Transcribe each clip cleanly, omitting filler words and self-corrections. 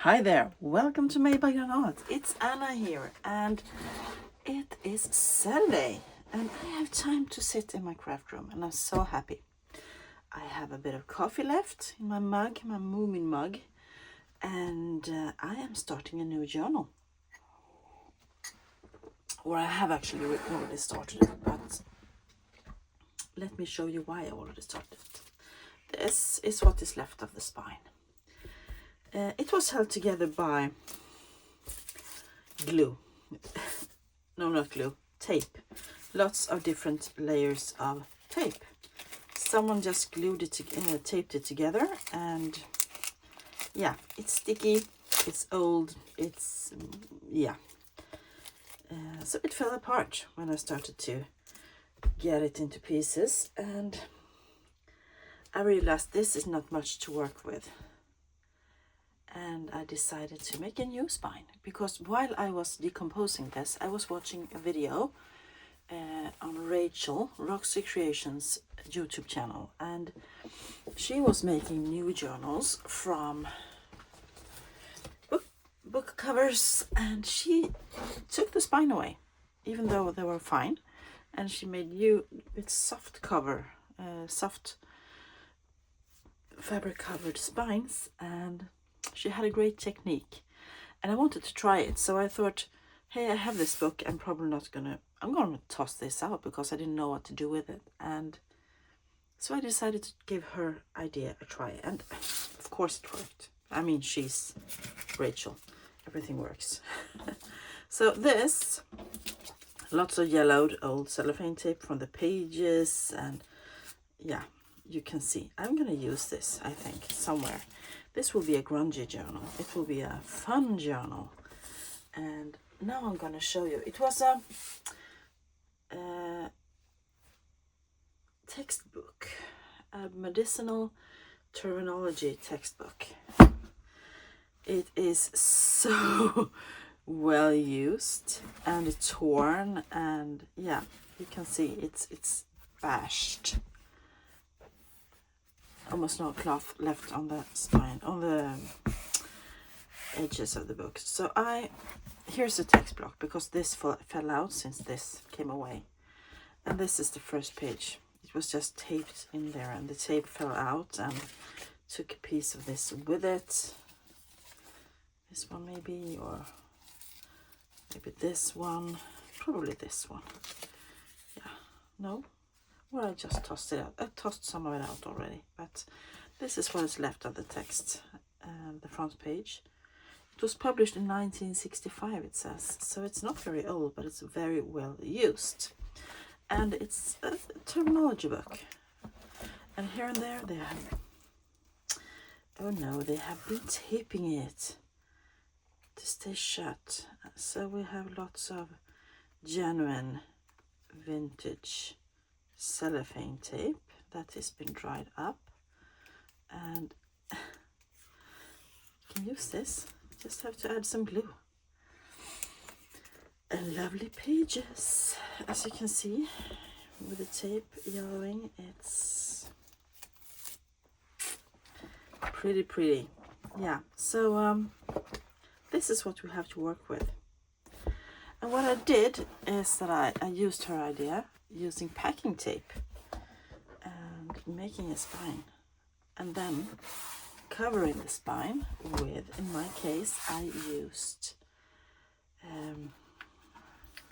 Hi there, welcome to Made by Granat. It's Anna here, and it is Saturday, and I have time to sit in my craft room, and I'm so happy. I have a bit of coffee left in my mug, my Moomin mug, and I am starting a new journal. Or I have actually already started it, but let me show you why I already started it. This is what is left of the spine. It was held together by glue. No, not glue, tape. Lots of different layers of tape. Someone just glued it, taped it together, and yeah, it's sticky, it's old, it's, yeah. So it fell apart when I started to get it into pieces, and I realized this is not much to work with. And I decided to make a new spine, because while I was decomposing this, I was watching a video on Rachel, Roxy Creations YouTube channel, and she was making new journals from book covers, and she took the spine away, even though they were fine, and she made new with soft cover, soft fabric covered spines, and she had a great technique, and I wanted to try it. So I thought, hey, I have this book, I'm gonna toss this out because I didn't know what to do with it. And so I decided to give her idea a try, and of course it worked. I mean, she's Rachel, everything works. So this, lots of yellowed old cellophane tape from the pages, and yeah, you can see I'm gonna use this, I think, somewhere. This will be a grungy journal. It will be a fun journal. And now I'm going to show you. It was a textbook, a medicinal terminology textbook. It is so well used and torn, and yeah, you can see it's bashed. Almost no cloth left on the spine, on the edges of the book. So here's the text block, because this fell out since this came away, and this is the first page. It was just taped in there, and the tape fell out and took a piece of this with it. This one maybe, or maybe this one, probably this one. Yeah, no. Well, I just tossed it out. I tossed some of it out already, but this is what is left of the text, the front page. It was published in 1965, it says, so it's not very old, but it's very well used. And it's a terminology book. And here and there they have, oh no, they have been taping it to stay shut. So we have lots of genuine vintage cellophane tape that has been dried up, and you can use this. Just have to add some glue. And lovely pages, as you can see, with the tape yellowing. It's pretty. Yeah, so this is what we have to work with. And what I did is that I used her idea, using packing tape and making a spine, and then covering the spine with, in my case, I used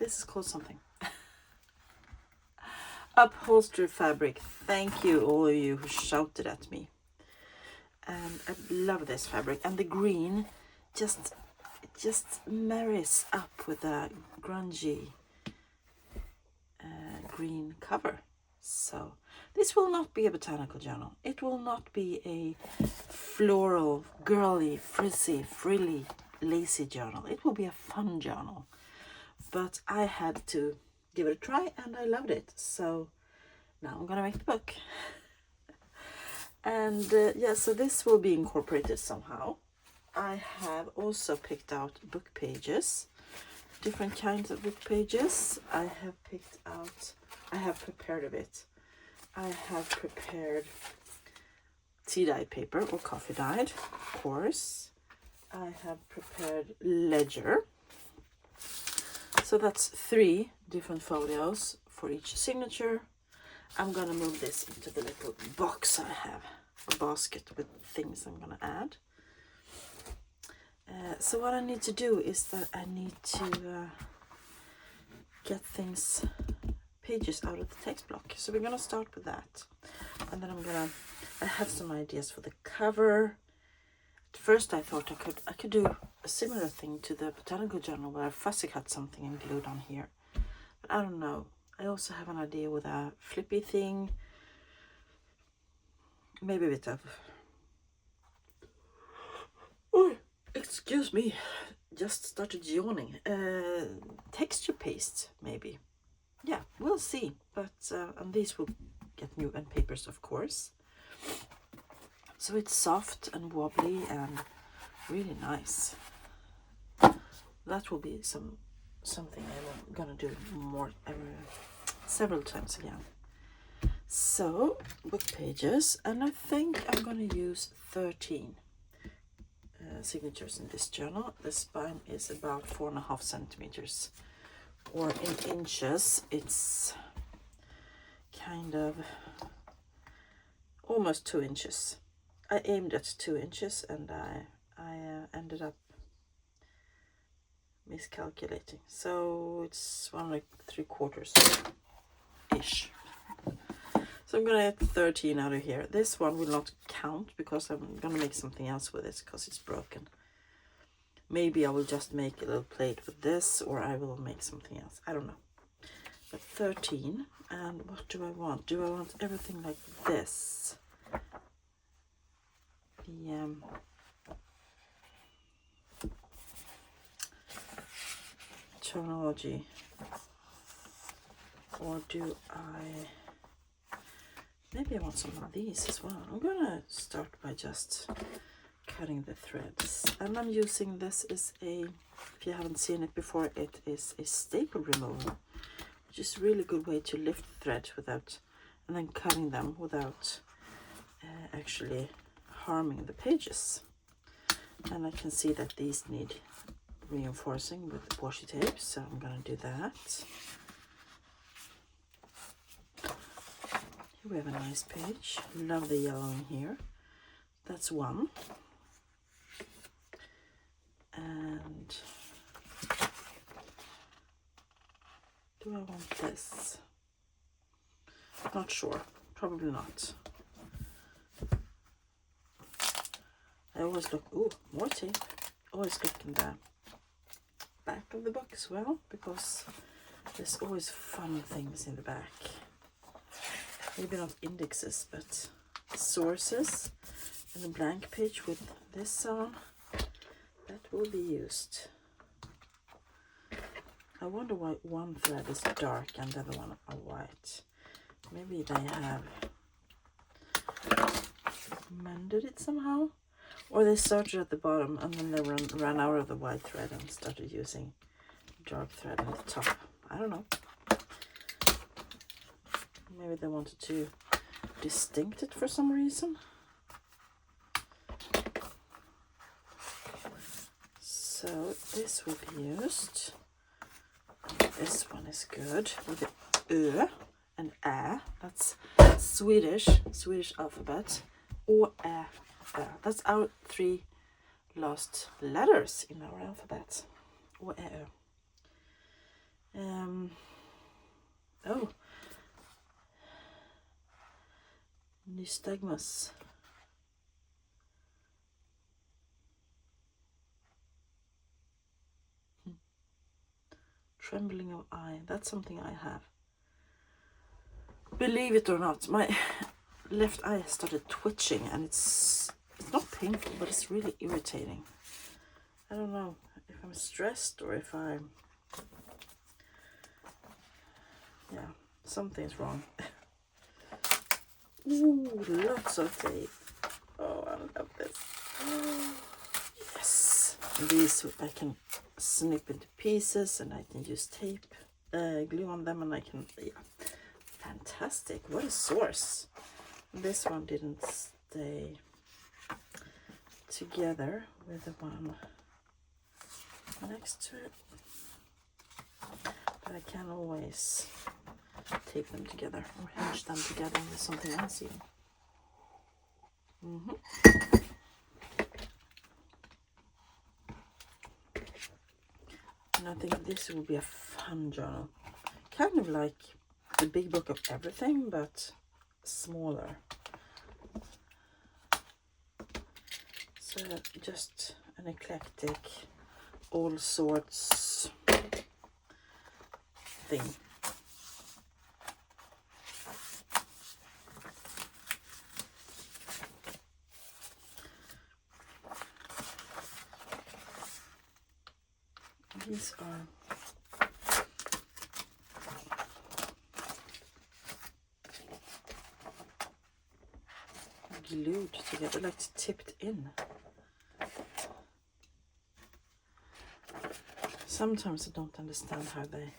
this is called something upholstery fabric. Thank you, all of you who shouted at me. And I love this fabric, and the green just marries up with a grungy green cover. So this will not be a botanical journal. It will not be a floral, girly, frilly, lacy journal. It will be a fun journal. But I had to give it a try, and I loved it. So now I'm gonna make the book. And yeah, so this will be incorporated somehow. I have also picked out book pages, different kinds of book pages. I have prepared a bit. I have prepared tea dyed paper or coffee dyed, of course. I have prepared ledger. So that's 3 different folios for each signature. I'm gonna move this into the little box I have, a basket with things I'm gonna add. So what I need to do is that I need to get pages out of the text block. So we're gonna start with that, and then I have some ideas for the cover. At first I thought I could do a similar thing to the botanical journal where I fussy cut something and glued on here, but I don't know. I also have an idea with a flippy thing, maybe a bit of, oh, excuse me, just started yawning, texture paste maybe. Yeah, we'll see. But and these will get new end papers, of course. So it's soft and wobbly and really nice. That will be something I'm gonna do more several times again. So book pages, and I think I'm gonna use 13 signatures in this journal. The spine is about 4.5 centimeters, or in inches it's kind of almost 2 inches. I aimed at 2 inches and I ended up miscalculating, so it's 1 3/4 ish. So I'm gonna get 13 out of here. This one will not count because I'm gonna make something else with it because it's broken. Maybe I will just make a little plate with this, or I will make something else. I don't know. But 13, and what do I want? Do I want everything like this? The terminology, or do maybe I want some of these as well. I'm gonna start by just cutting the threads, and I'm using this as if you haven't seen it before, it is a staple remover, which is a really good way to lift threads without, and then cutting them without actually harming the pages. And I can see that these need reinforcing with washi tape, so I'm gonna do that. Here we have a nice page. Love the yellow in here. That's one. And do I want this? Not sure. Probably not. I always look, ooh, more tape. Always look in the back of the book as well, because there's always fun things in the back. Maybe not indexes, but sources, and a blank page with this on. That will be used. I wonder why one thread is dark and the other one are white. Maybe they have mended it somehow, or they started at the bottom and then they ran out of the white thread and started using dark thread at the top. I don't know. Maybe they wanted to distinct it for some reason. So this will be used. This one is good with the Ö and Ä. That's Swedish alphabet. O, Ä, Ö. That's our 3 last letters in our alphabet. O, Ä, Ö. Oh, nystagmus. Trembling of eye. That's something I have. Believe it or not, my left eye started twitching, and it's not painful, but it's really irritating. I don't know if I'm stressed or if I'm, yeah, something's wrong. Ooh, lots of tape. Oh, I love this. Yes. These I can snip into pieces, and I can use tape, glue on them, and I can, yeah. Fantastic. What a source. This one didn't stay together with the one next to it, but I can always tape them together or hinge them together with something else even. And I think this will be a fun journal, kind of like the big book of everything, but smaller. So just an eclectic, all sorts thing. These are glued together, like tipped in. Sometimes I don't understand how they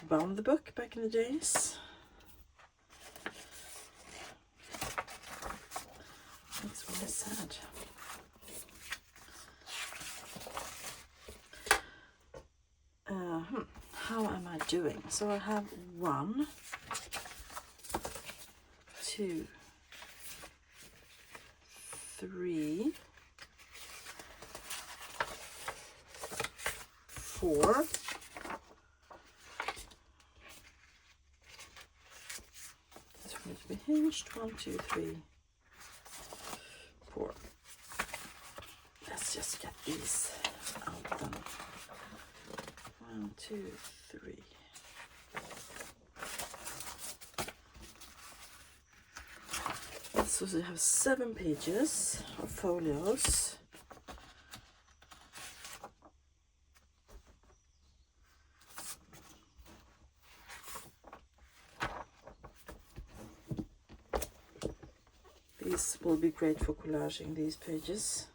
bound the book back in the days. It's really sad. How am I doing? So I have 1, 2, 3, 4. This one needs to be hinged. 1, 2, 3, 4. Let's just get these out then. 1, 2, 3. So we have 7 pages of folios. These will be great for collaging these pages.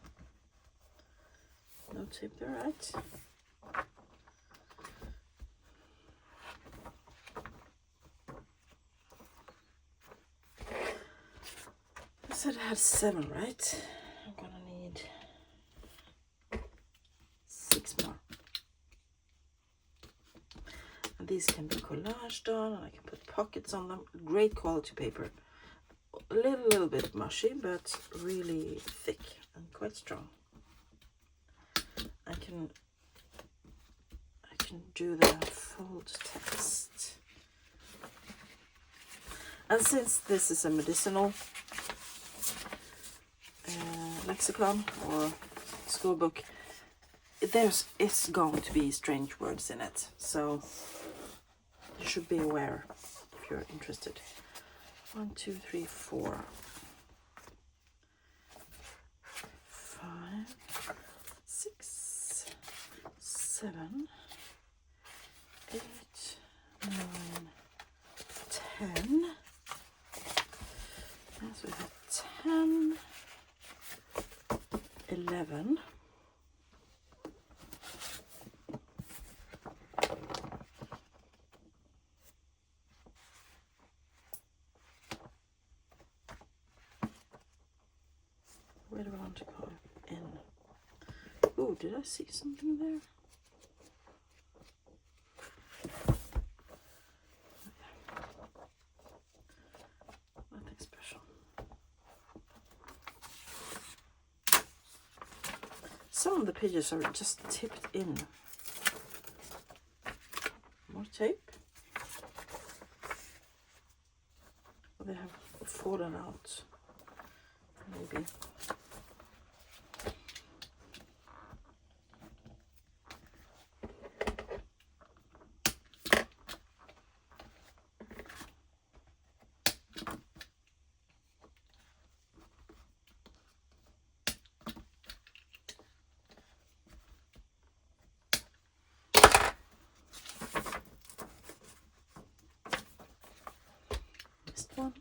No tape there, right? I said I had 7, right? I'm gonna need 6 more. And these can be collaged on, and I can put pockets on them. Great quality paper. A little bit mushy, but really thick and quite strong. I can do the fold text. And since this is a medicinal lexicon or school book, it's going to be strange words in it, so you should be aware if you're interested. 1, 2, 3, 4, 5, 6, 7, 8, 9, 10. So we have 10, 11. Where do I want to go in? Oh, did I see something there? Nothing special. Some of the pages are just tipped in. More tape. They have fallen out, maybe. One.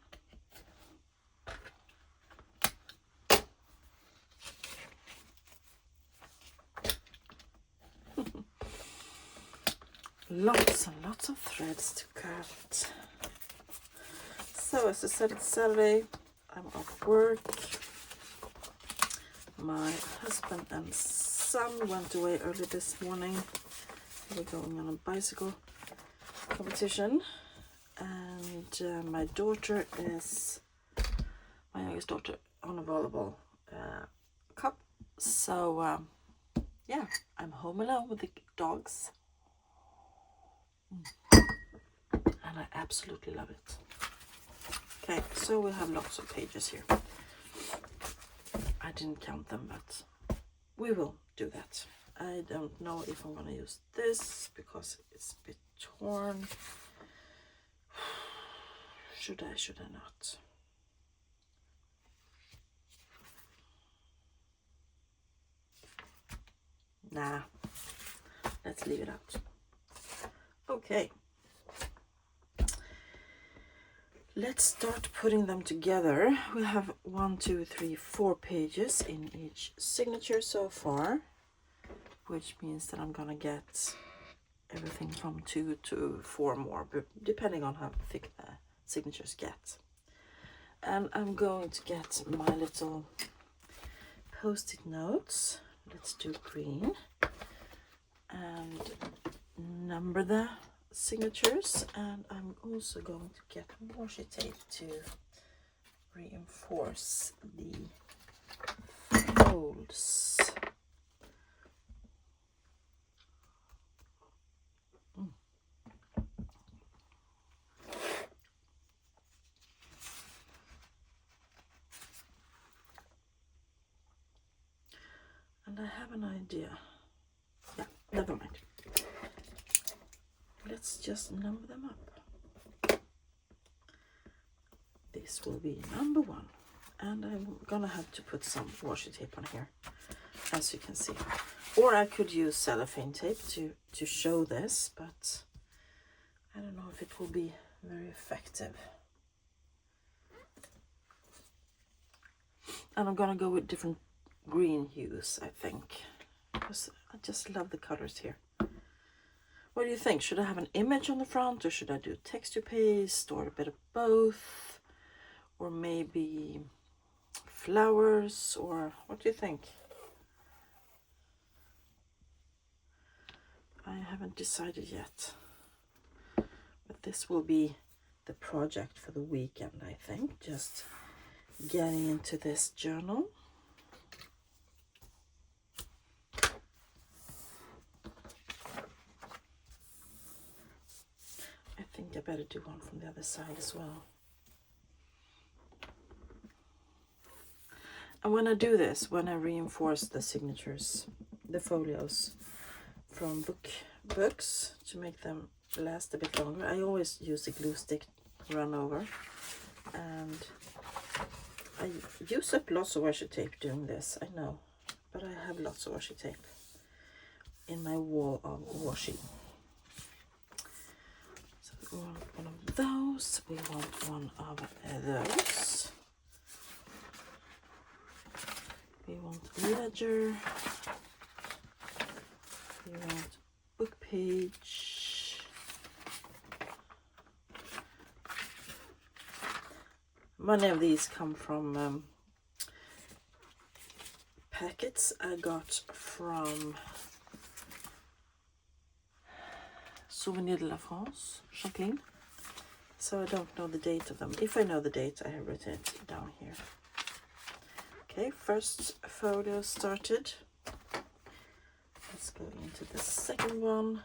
Lots and lots of threads to cut. So as I said, it's Saturday. I'm off work. My husband and son went away early this morning. They were going on a bicycle competition, and my youngest daughter, on a volleyball cup. So yeah, I'm home alone with the dogs, and I absolutely love it. Okay, so we have lots of pages here. I didn't count them, but we will do that. I don't know if I'm gonna use this because it's a bit torn. Should I not? Nah, let's leave it out. Okay. Let's start putting them together. We have 1, 2, 3, 4 pages in each signature so far, which means that I'm gonna get everything from 2 to 4 more, depending on how thick the signatures get. And I'm going to get my little post-it notes. Let's do green and number the signatures, and I'm also going to get washi tape to reinforce the folds. And I have an idea. Yeah, never mind. Let's just number them up. This will be number 1, and I'm gonna have to put some washi tape on here, as you can see. Or I could use cellophane tape to show this, but I don't know if it will be very effective. And I'm gonna go with different green hues, I think, because I just love the colors here. What do you think? Should I have an image on the front, or should I do texture paste, or a bit of both, or maybe flowers, or what do you think? I haven't decided yet, but this will be the project for the weekend, I think, just getting into this journal. I think I better do one from the other side as well. And when I do this, when I reinforce the signatures, the folios from books to make them last a bit longer, I always use a glue stick run over, and I use up lots of washi tape doing this, I know, but I have lots of washi tape in my wall of washi. So we want one of those, we want one of those, we want ledger, we want book page, many of these come from packets I got from Souvenir de la France, Jacqueline. So I don't know the date of them. If I know the date, I have written it down here. Okay, first photo started. Let's go into the second one.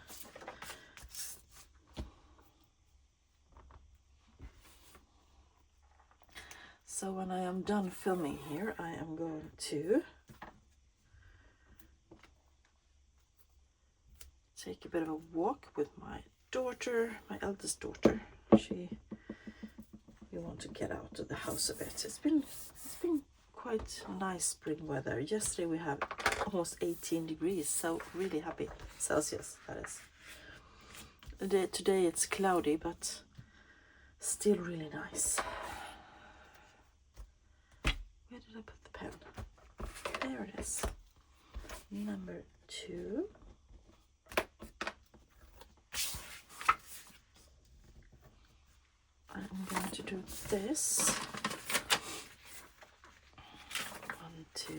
So when I am done filming here, I am going to take a bit of a walk with my daughter, my eldest daughter. We want to get out of the house a bit. It's been quite nice spring weather. Yesterday we had almost 18 degrees, so really happy. Celsius, that is. Today it's cloudy, but still really nice. Where did I put the pen? There it is. Number 2. I'm going to do this. 1, 2,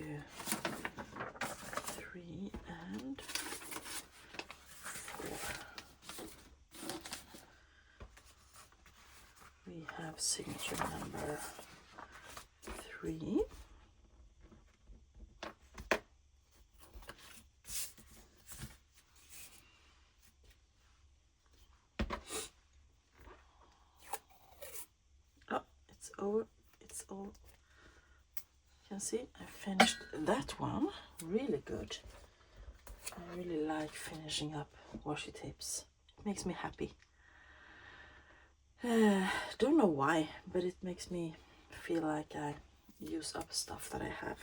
signature number 3. Oh, it's over. It's all. You can see I finished that one. Really good. I really like finishing up washi tapes. It makes me happy. Don't know why, but it makes me feel like I use up stuff that I have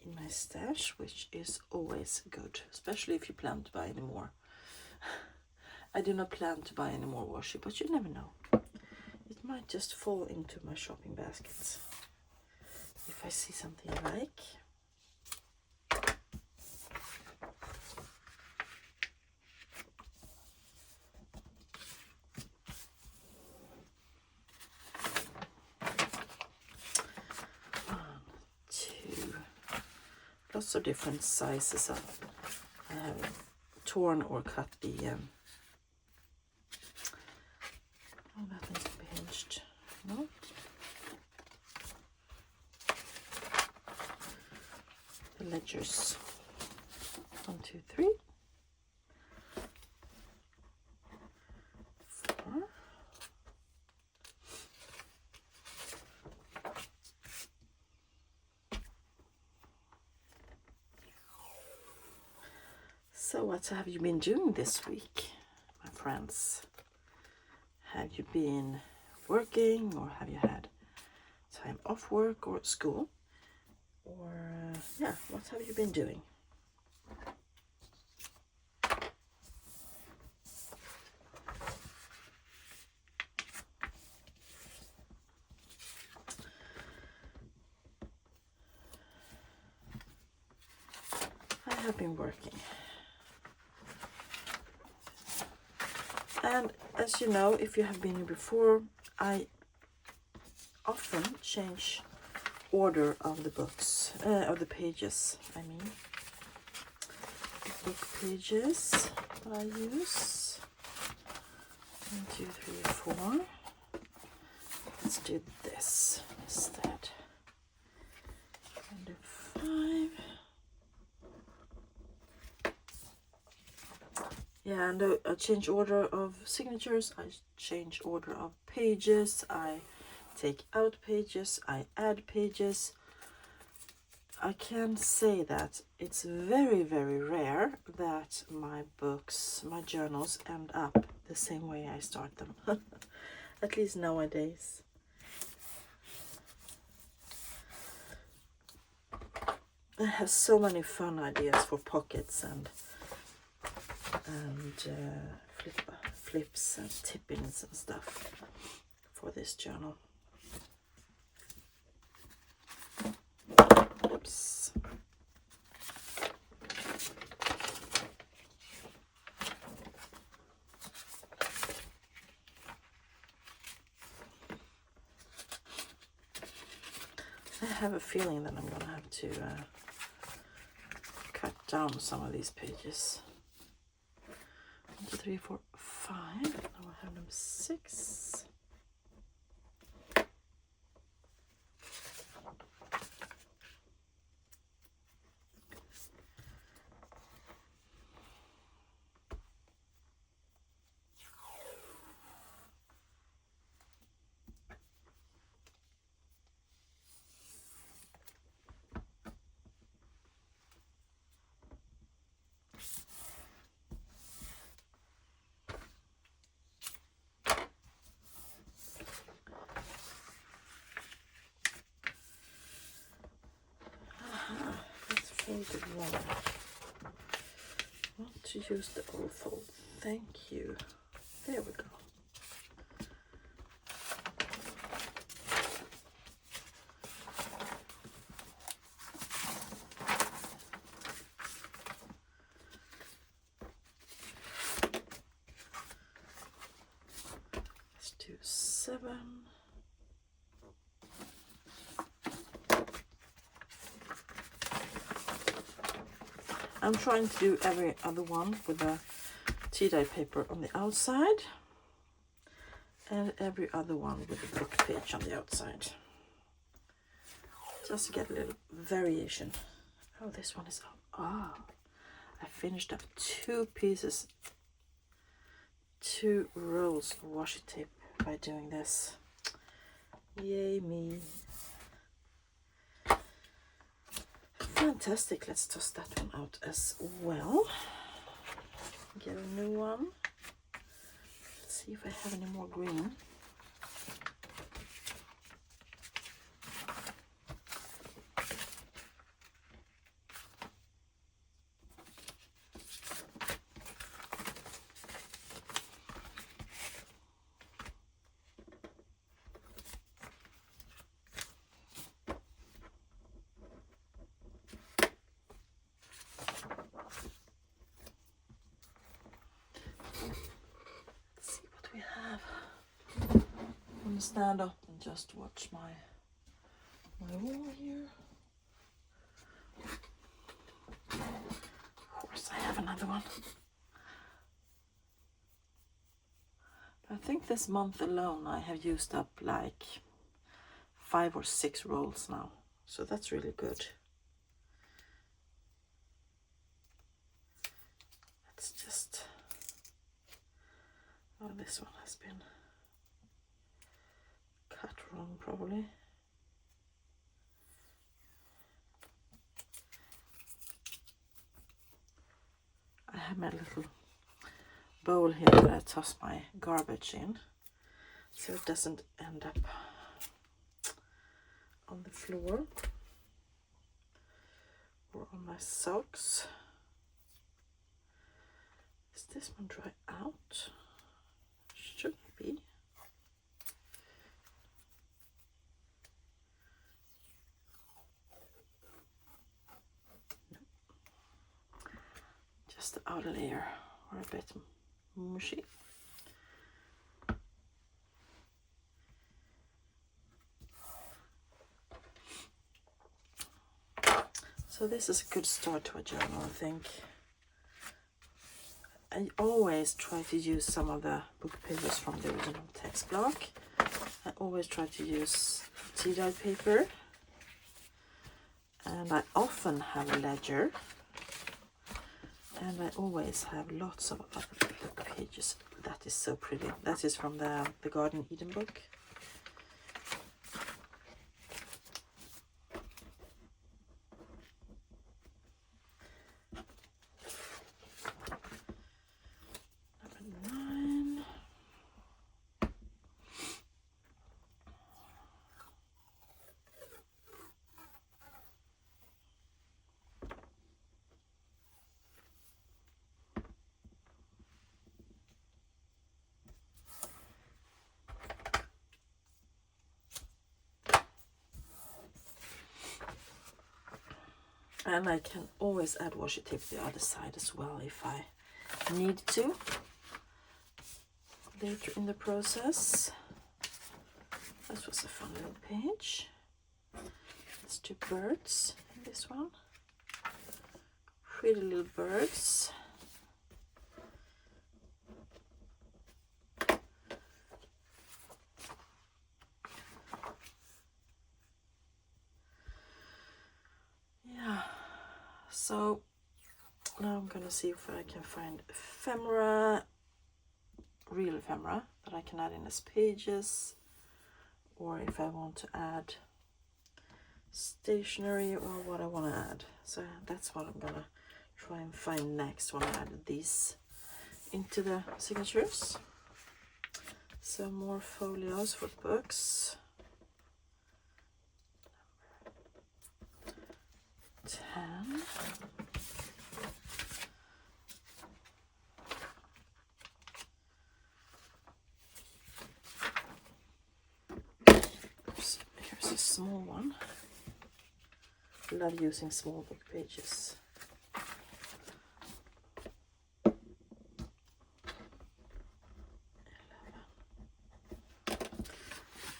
in my stash, which is always good, especially if you plan to buy any more. I do not plan to buy any more washi, but you never know. It might just fall into my shopping baskets if I see something I like. Lots of different sizes. I have torn or cut the oh, that needs to be hinged. No. The ledgers. 1, 2, 3. 4. So what have you been doing this week, my friends? Have you been working, or have you had time off work or school? Or yeah, what have you been doing? I have been working. And as you know, if you have been here before, I often change order of the books, of the pages, I mean. The book pages that I use. 1, 2, 3, 4. Let's do this instead. And do 5. Yeah, and I change order of signatures, I change order of pages, I take out pages, I add pages. I can say that it's very, very rare that my books, my journals end up the same way I start them. At least nowadays. I have so many fun ideas for pockets and flips and tip-ins and stuff for this journal. Oops. I have a feeling that I'm gonna have to cut down some of these pages. 1, 2, 3, 4, 5. Now I have them 6. Folded one. I want to use the old fold. Thank you. There we go. Let's do 7. I'm trying to do every other one with a tea dye paper on the outside and every other one with a book page on the outside, just to get a little variation. Oh, this one is up. Ah, I finished up 2 pieces, 2 rolls of washi tape by doing this. Yay me. Fantastic. Let's toss that one out as well. Get a new one. Let's see if I have any more green. Stand up and just watch my wall here. Of course, I have another one. I think this month alone I have used up like 5 or 6 rolls now, so that's really good. Let's just, oh, this one has been cut wrong probably. I have my little bowl here that I toss my garbage in, so it doesn't end up on the floor or on my socks. Is this one dry out? Should be. Just the outer layer or a bit mushy. So this is a good start to a journal, I think. I always try to use some of the book pages from the original text block. I always try to use tea-dyed paper. And I often have a ledger. And I always have lots of other book pages. That is so pretty. That is from the Garden Eden book. Number 9. And I can always add washi tape to the other side as well if I need to later in the process. This was a fun little page. Let's do birds in this one. Pretty little birds. So now I'm gonna see if I can find ephemera, real ephemera that I can add in as pages, or if I want to add stationery or what I want to add. So that's what I'm gonna try and find next when I add these into the signatures. So more folios for books. 10. Oops, here's a small one. I love using small book pages.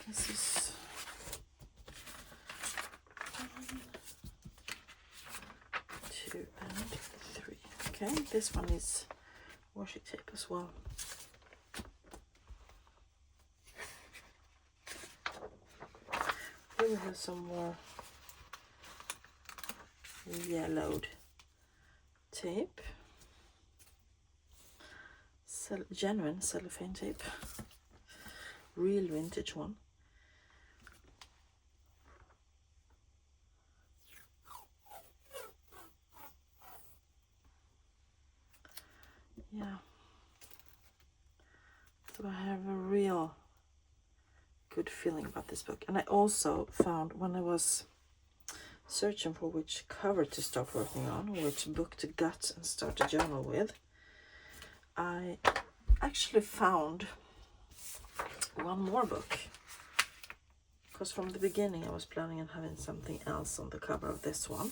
This is 1, 2, and 3. Okay, this one is washi tape as well. we have some more yellowed tape. Genuine cellophane tape. Real vintage one. Yeah. So I have a real good feeling about this book. And I also found, when I was searching for which cover to start working on, which book to gut and start a journal with, I actually found one more book. Because from the beginning I was planning on having something else on the cover of this one.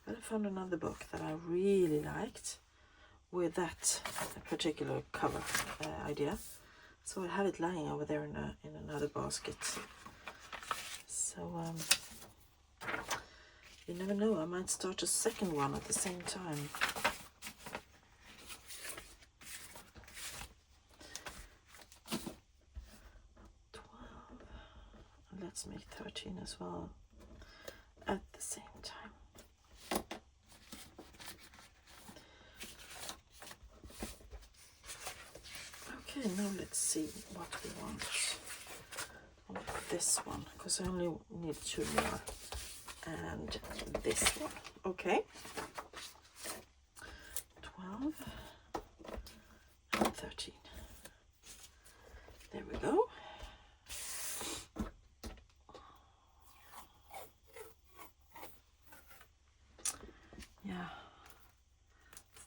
But I found another book that I really liked with that particular cover idea. So I have it lying over there in another basket. So you never know, I might start a second one at the same time. Let's make 13 as well at the same time. Okay, now let's see what we want on this one, because I only need 2 more, and this one. Okay, 12 and 13. There we go.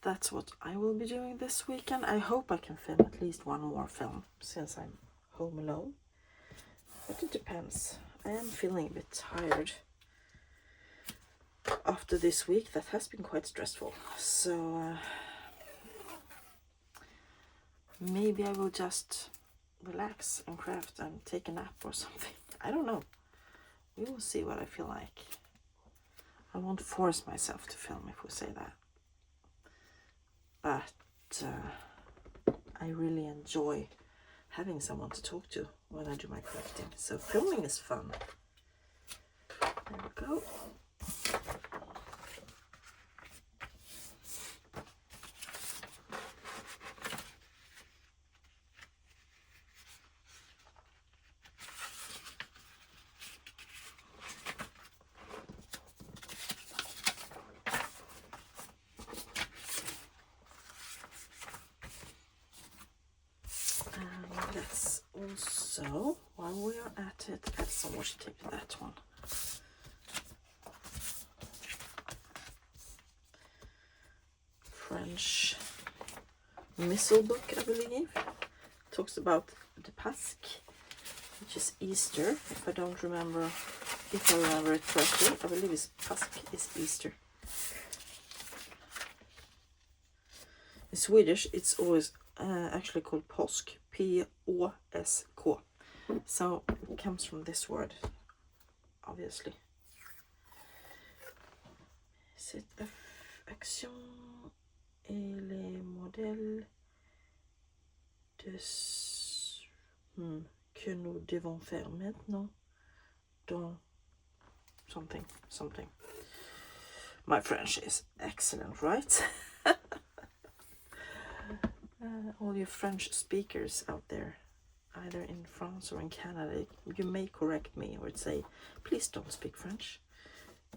That's what I will be doing this weekend. I hope I can film at least one more film since I'm home alone. But it depends. I am feeling a bit tired after this week that has been quite stressful. So maybe I will just relax and craft and take a nap or something. I don't know. We will see what I feel like. I won't force myself to film, if we say that. But I really enjoy having someone to talk to when I do my crafting. So filming is fun. There we go. Let's also, while we are at it, add some washi tape to that one. French missal book, I believe. Talks about the Pâques, which is Easter. If I remember it correctly, I believe it's Pâques is Easter. In Swedish, it's always actually called påsk, P-O-S-K. So it comes from this word, obviously. Cette action est le modèle de ce que nous devons faire maintenant dans something. My French is excellent, right? All you French speakers out there, either in France or in Canada, you may correct me or say, please don't speak French.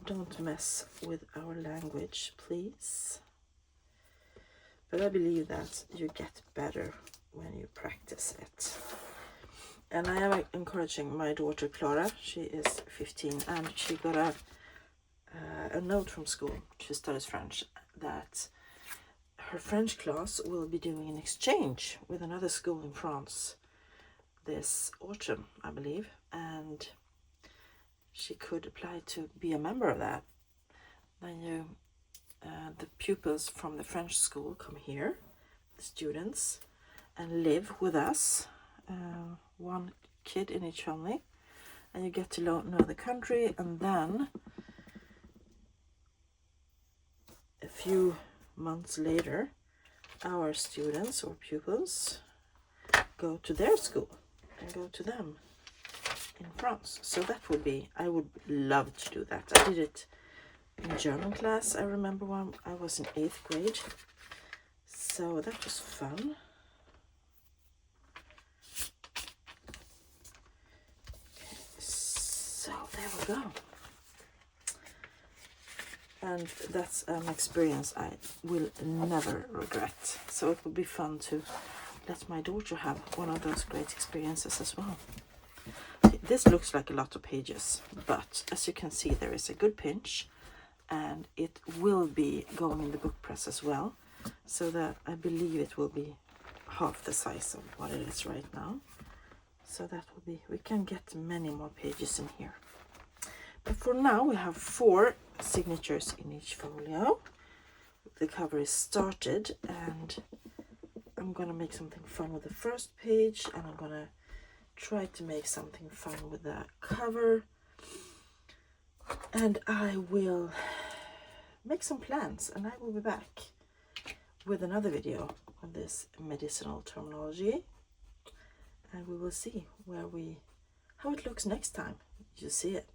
Don't mess with our language, please. But I believe that you get better when you practice it. And I am encouraging my daughter Clara. She is 15 and she got a note from school. She studies French, that her French class will be doing an exchange with another school in France this autumn, I believe, and she could apply to be a member of that. Then the pupils from the French school come here, the students, and live with us, one kid in each family, and you get to know the country, and then a few months later our students or pupils go to their school and go to them in France. So that would be, I would love to do that. I did it in German class. I remember when I was in 8th grade. So that was fun. So there we go. And that's an experience I will never regret. So it will be fun to let my daughter have one of those great experiences as well. This looks like a lot of pages, but as you can see, there is a good pinch, and it will be going in the book press as well. So that I believe it will be half the size of what it is right now. So that will be, we can get many more pages in here. But for now, we have 4 signatures in each folio. The cover is started, and I'm gonna make something fun with the first page, and I'm gonna try to make something fun with the cover, and I will make some plans, and I will be back with another video on this medicinal terminology, and we will see how it looks next time you see it.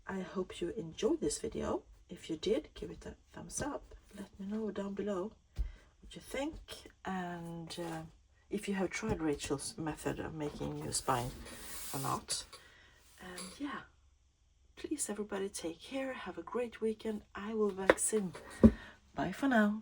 I hope you enjoyed this video. If you did, give it a thumbs up. Let me know down below what you think, and if you have tried Rachel's method of making your spine or not. And yeah, please everybody take care. Have a great weekend. I will be back soon. Bye for now.